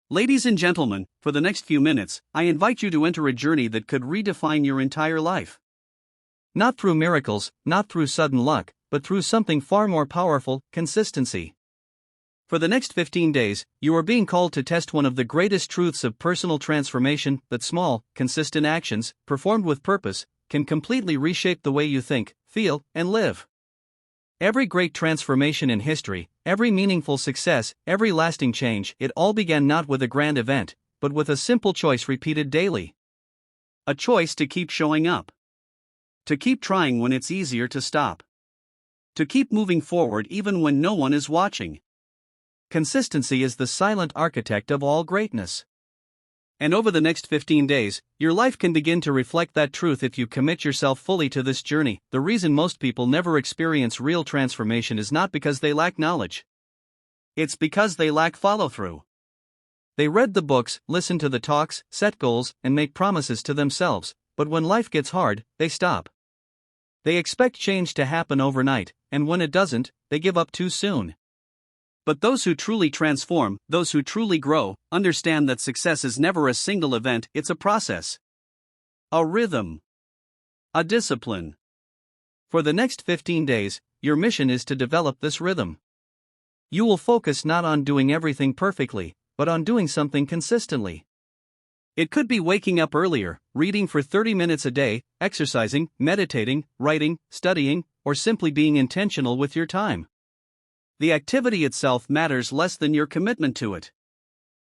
Ladies and gentlemen, for the next few minutes, I invite you to enter a journey that could redefine your entire life. Not through miracles, not through sudden luck, but through something far more powerful: consistency. For the next 15 days, you are being called to test one of the greatest truths of personal transformation: that small, consistent actions, performed with purpose, can completely reshape the way you think, feel, and live. Every great transformation in history, every meaningful success, every lasting change, it all began not with a grand event, but with a simple choice repeated daily. A choice to keep showing up. To keep trying when it's easier to stop. To keep moving forward even when no one is watching. Consistency is the silent architect of all greatness. And over the next 15 days, your life can begin to reflect that truth if you commit yourself fully to this journey. The reason most people never experience real transformation is not because they lack knowledge. It's because they lack follow-through. They read the books, listen to the talks, set goals, and make promises to themselves, but when life gets hard, they stop. They expect change to happen overnight, and when it doesn't, they give up too soon. But those who truly transform, those who truly grow, understand that success is never a single event, it's a process. A rhythm. A discipline. For the next 15 days, your mission is to develop this rhythm. You will focus not on doing everything perfectly, but on doing something consistently. It could be waking up earlier, reading for 30 minutes a day, exercising, meditating, writing, studying, or simply being intentional with your time. The activity itself matters less than your commitment to it.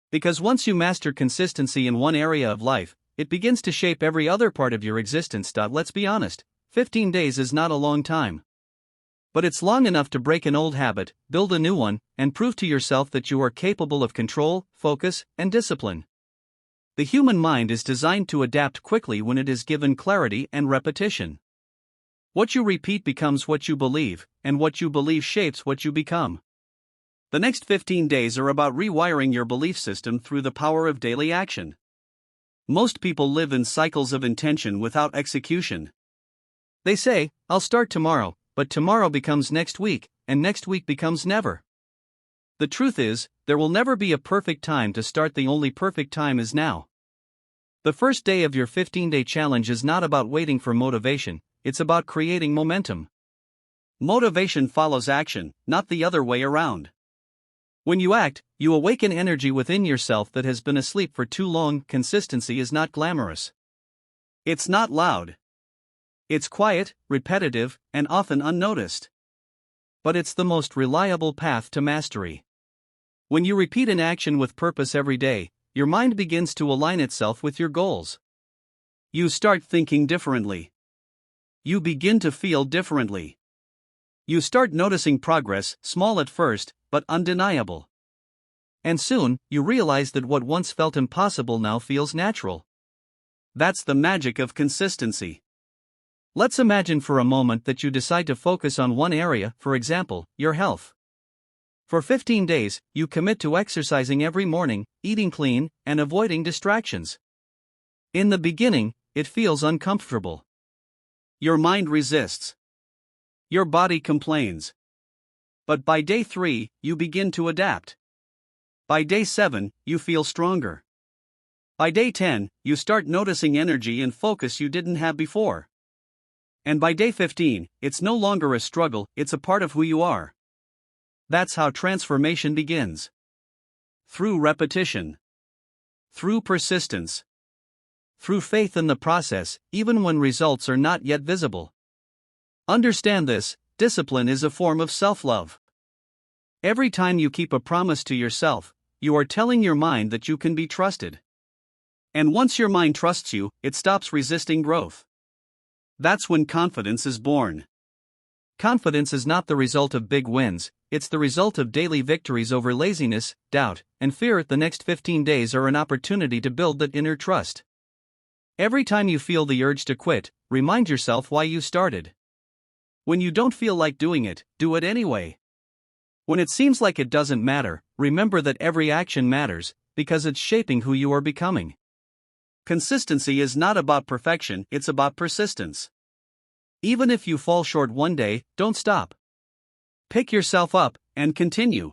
Because once you master consistency in one area of life, it begins to shape every other part of your existence. Let's be honest, 15 days is not a long time. But it's long enough to break an old habit, build a new one, and prove to yourself that you are capable of control, focus, and discipline. The human mind is designed to adapt quickly when it is given clarity and repetition. What you repeat becomes what you believe, and what you believe shapes what you become. The next 15 days are about rewiring your belief system through the power of daily action. Most people live in cycles of intention without execution. They say, "I'll start tomorrow," but tomorrow becomes next week, and next week becomes never. The truth is, there will never be a perfect time to start. The only perfect time is now. The first day of your 15-day challenge is not about waiting for motivation. It's about creating momentum. Motivation follows action, not the other way around. When you act, you awaken energy within yourself that has been asleep for too long. Consistency is not glamorous. It's not loud. It's quiet, repetitive, and often unnoticed. But it's the most reliable path to mastery. When you repeat an action with purpose every day, your mind begins to align itself with your goals. You start thinking differently. You begin to feel differently. You start noticing progress, small at first, but undeniable. And soon, you realize that what once felt impossible now feels natural. That's the magic of consistency. Let's imagine for a moment that you decide to focus on one area, for example, your health. For 15 days, you commit to exercising every morning, eating clean, and avoiding distractions. In the beginning, it feels uncomfortable. Your mind resists. Your body complains. But by day 3, you begin to adapt. By day 7, you feel stronger. By day 10, you start noticing energy and focus you didn't have before. And by day 15, it's no longer a struggle, it's a part of who you are. That's how transformation begins. Through repetition. Through persistence. Through faith in the process, even when results are not yet visible. Understand this: discipline is a form of self-love. Every time you keep a promise to yourself, you are telling your mind that you can be trusted. And once your mind trusts you, it stops resisting growth. That's when confidence is born. Confidence is not the result of big wins, it's the result of daily victories over laziness, doubt, and fear. The next 15 days are an opportunity to build that inner trust. Every time you feel the urge to quit, remind yourself why you started. When you don't feel like doing it, do it anyway. When it seems like it doesn't matter, remember that every action matters, because it's shaping who you are becoming. Consistency is not about perfection, it's about persistence. Even if you fall short one day, don't stop. Pick yourself up and continue.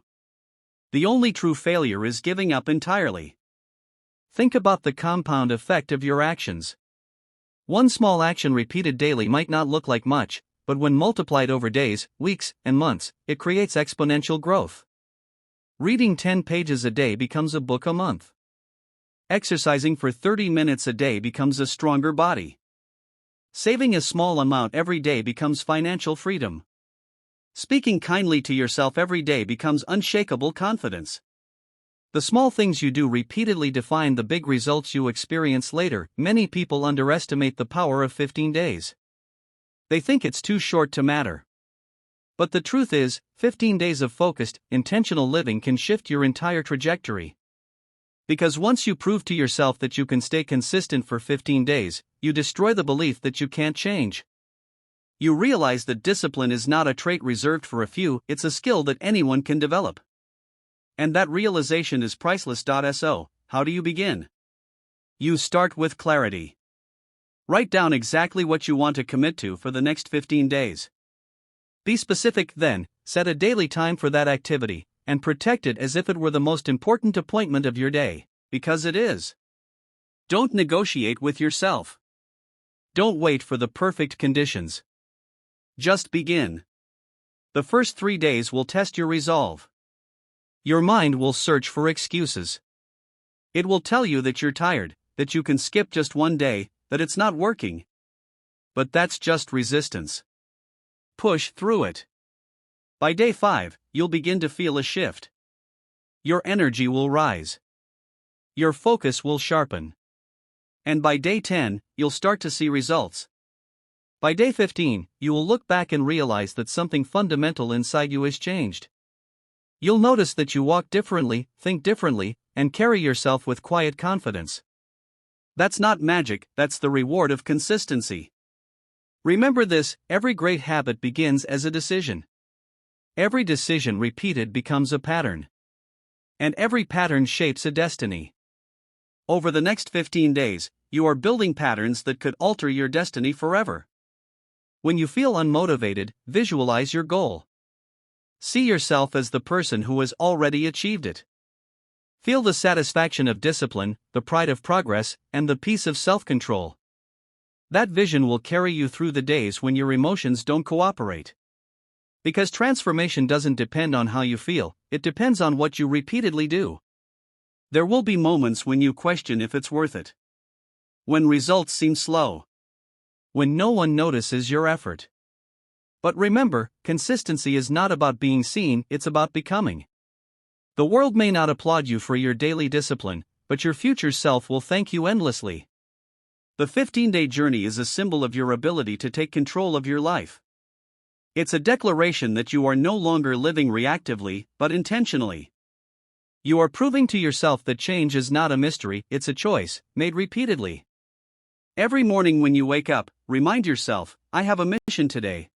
The only true failure is giving up entirely. Think about the compound effect of your actions. One small action repeated daily might not look like much, but when multiplied over days, weeks, and months, it creates exponential growth. Reading 10 pages a day becomes a book a month. Exercising for 30 minutes a day becomes a stronger body. Saving a small amount every day becomes financial freedom. Speaking kindly to yourself every day becomes unshakable confidence. The small things you do repeatedly define the big results you experience later. Many people underestimate the power of 15 days. They think it's too short to matter. But the truth is, 15 days of focused, intentional living can shift your entire trajectory. Because once you prove to yourself that you can stay consistent for 15 days, you destroy the belief that you can't change. You realize that discipline is not a trait reserved for a few, it's a skill that anyone can develop. And that realization is priceless. So, how do you begin? You start with clarity. Write down exactly what you want to commit to for the next 15 days. Be specific then, set a daily time for that activity, and protect it as if it were the most important appointment of your day, because it is. Don't negotiate with yourself. Don't wait for the perfect conditions. Just begin. The first 3 days will test your resolve. Your mind will search for excuses. It will tell you that you're tired, that you can skip just one day, that it's not working. But that's just resistance. Push through it. By day 5, you'll begin to feel a shift. Your energy will rise. Your focus will sharpen. And by day 10, you'll start to see results. By day 15, you will look back and realize that something fundamental inside you has changed. You'll notice that you walk differently, think differently, and carry yourself with quiet confidence. That's not magic, that's the reward of consistency. Remember this: every great habit begins as a decision. Every decision repeated becomes a pattern. And every pattern shapes a destiny. Over the next 15 days, you are building patterns that could alter your destiny forever. When you feel unmotivated, visualize your goal. See yourself as the person who has already achieved it. Feel the satisfaction of discipline, the pride of progress, and the peace of self-control. That vision will carry you through the days when your emotions don't cooperate. Because transformation doesn't depend on how you feel, it depends on what you repeatedly do. There will be moments when you question if it's worth it. When results seem slow. When no one notices your effort. But remember, consistency is not about being seen, it's about becoming. The world may not applaud you for your daily discipline, but your future self will thank you endlessly. The 15-day journey is a symbol of your ability to take control of your life. It's a declaration that you are no longer living reactively, but intentionally. You are proving to yourself that change is not a mystery, it's a choice, made repeatedly. Every morning when you wake up, remind yourself, I have a mission today.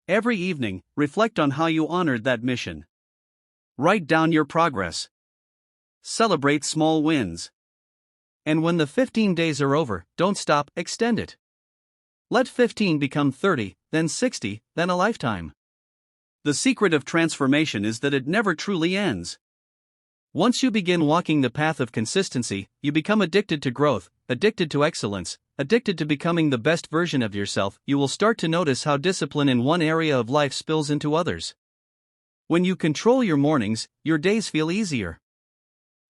Every evening, reflect on how you honored that mission. Write down your progress. Celebrate small wins. And when the 15 days are over, don't stop, extend it. Let 15 become 30, then 60, then a lifetime. The secret of transformation is that it never truly ends. Once you begin walking the path of consistency, you become addicted to growth, addicted to excellence, addicted to becoming the best version of yourself. You will start to notice how discipline in one area of life spills into others. When you control your mornings, your days feel easier.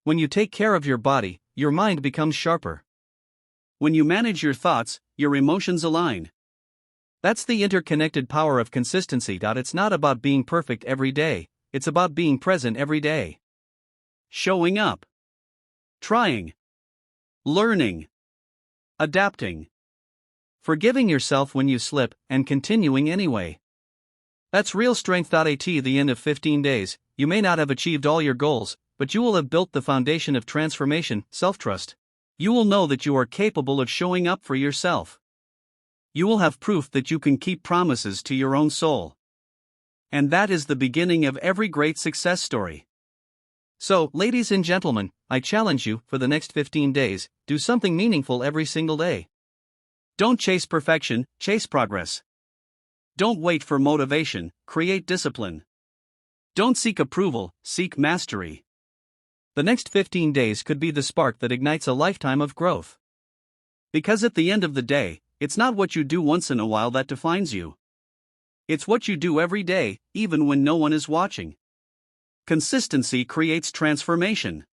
When you take care of your body, your mind becomes sharper. When you manage your thoughts, your emotions align. That's the interconnected power of consistency. It's not about being perfect every day, it's about being present every day. Showing up. Trying. Learning. Adapting. Forgiving yourself when you slip, and continuing anyway. That's real strength. At the end of 15 days, you may not have achieved all your goals, but you will have built the foundation of transformation, self-trust. You will know that you are capable of showing up for yourself. You will have proof that you can keep promises to your own soul. And that is the beginning of every great success story. So, ladies and gentlemen, I challenge you, for the next 15 days, do something meaningful every single day. Don't chase perfection, chase progress. Don't wait for motivation, create discipline. Don't seek approval, seek mastery. The next 15 days could be the spark that ignites a lifetime of growth. Because at the end of the day, it's not what you do once in a while that defines you. It's what you do every day, even when no one is watching. Consistency creates transformation.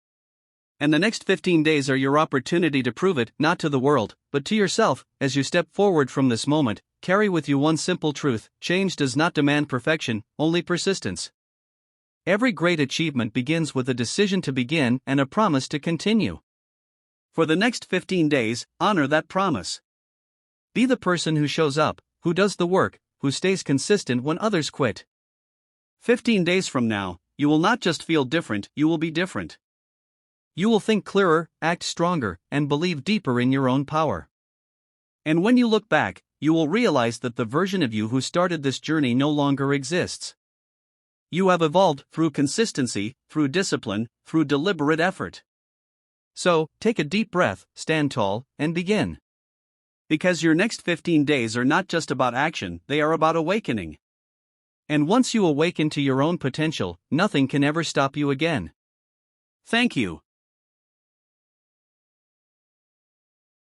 And the next 15 days are your opportunity to prove it, not to the world, but to yourself. As you step forward from this moment, carry with you one simple truth: change does not demand perfection, only persistence. Every great achievement begins with a decision to begin and a promise to continue. For the next 15 days, honor that promise. Be the person who shows up, who does the work, who stays consistent when others quit. 15 days from now, you will not just feel different, you will be different. You will think clearer, act stronger, and believe deeper in your own power. And when you look back, you will realize that the version of you who started this journey no longer exists. You have evolved through consistency, through discipline, through deliberate effort. So, take a deep breath, stand tall, and begin. Because your next 15 days are not just about action, they are about awakening. And once you awaken to your own potential, nothing can ever stop you again. Thank you.